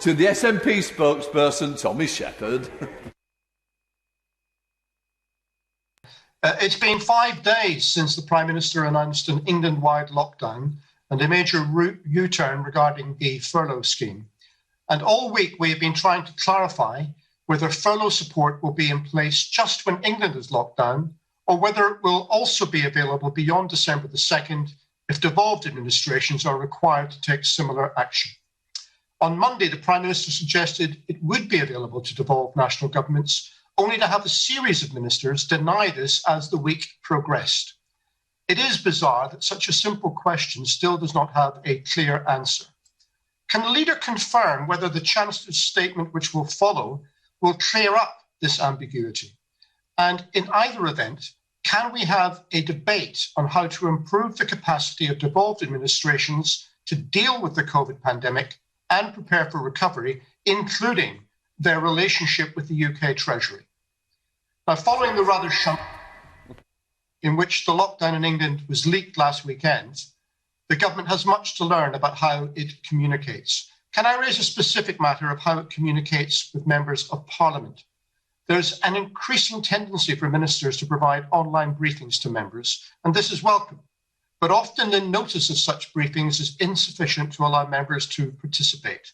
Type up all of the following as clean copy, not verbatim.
To the SNP spokesperson, Tommy Shepherd. It's been 5 days since the Prime Minister announced an England-wide lockdown and a major U-turn regarding the furlough scheme. And all week we have been trying to clarify whether furlough support will be in place just when England is locked down, or whether it will also be available beyond December the 2nd if devolved administrations are required to take similar action. On Monday, the Prime Minister suggested it would be available to devolved national governments, only to have a series of ministers deny this as the week progressed. It is bizarre that such a simple question still does not have a clear answer. Can the leader confirm whether the Chancellor's statement which will follow will clear up this ambiguity? And in either event, can we have a debate on how to improve the capacity of devolved administrations to deal with the COVID pandemic and prepare for recovery, including their relationship with the UK Treasury? Now, following the rather shunt in which the lockdown in England was leaked last weekend, the government has much to learn about how it communicates. Can I raise a specific matter of how it communicates with members of Parliament? There's an increasing tendency for ministers to provide online briefings to members, and this is welcome. But often the notice of such briefings is insufficient to allow members to participate.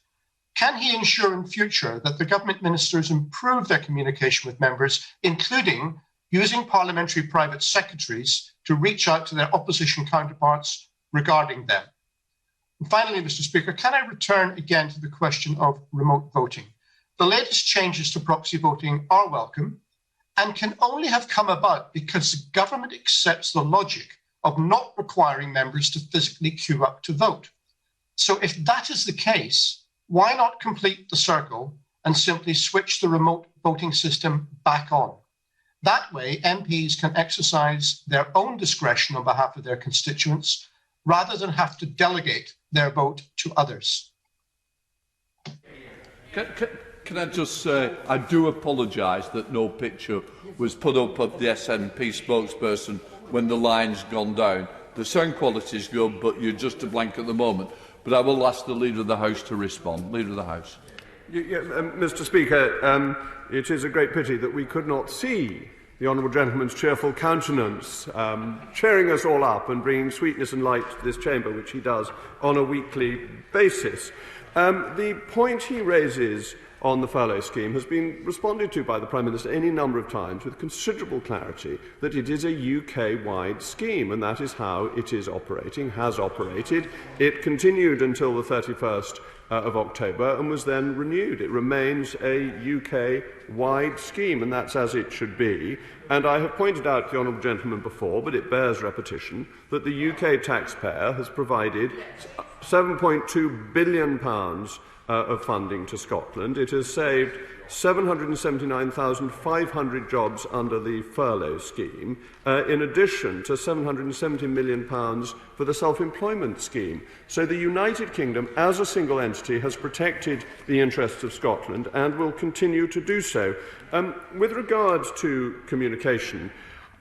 Can he ensure in future that the government ministers improve their communication with members, including using parliamentary private secretaries to reach out to their opposition counterparts regarding them? And finally, Mr. Speaker, can I return again to the question of remote voting? The latest changes to proxy voting are welcome and can only have come about because the government accepts the logic of not requiring members to physically queue up to vote. So if that is the case, why not complete the circle and simply switch the remote voting system back on? That way, MPs can exercise their own discretion on behalf of their constituents rather than have to delegate their vote to others. Can I just say, I do apologise that no picture was put up of the SNP spokesperson when the line's gone down. The sound quality is good, but you're just a blank at the moment. But I will ask the Leader of the House to respond. Leader of the House. Mr. Speaker, it is a great pity that we could not see the honourable gentleman's cheerful countenance cheering us all up and bringing sweetness and light to this chamber, which he does on a weekly basis. The point he raises on the furlough scheme has been responded to by the Prime Minister any number of times with considerable clarity that it is a UK-wide scheme, and that is how it is operating, has operated. It continued until the 31st of October and was then renewed. It remains a UK-wide scheme, and that's as it should be. And I have pointed out to the honourable gentleman before, but it bears repetition, that the UK taxpayer has provided £7.2 billion of funding to Scotland. It has saved 779,500 jobs under the furlough scheme, in addition to £770 million for the self-employment scheme. So the United Kingdom, as a single entity, has protected the interests of Scotland and will continue to do so. With regards to communication,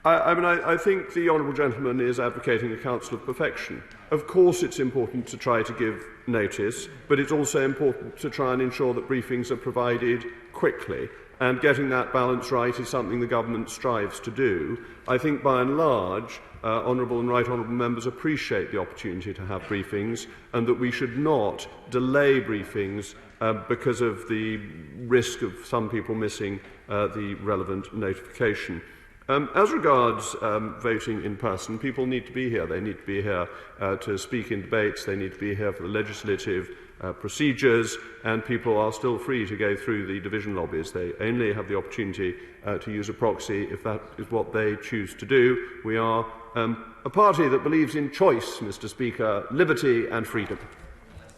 I think the honourable gentleman is advocating a counsel of perfection. Of course it's important to try to give notice, but it's also important to try and ensure that briefings are provided quickly, and getting that balance right is something the government strives to do. I think by and large, honourable and right honourable members appreciate the opportunity to have briefings, and that we should not delay briefings because of the risk of some people missing the relevant notification. As regards voting in person, people need to be here. They need to be here to speak in debates. They need to be here for the legislative procedures, and people are still free to go through the division lobbies. They only have the opportunity to use a proxy if that is what they choose to do. We are a party that believes in choice, Mr. Speaker, liberty and freedom.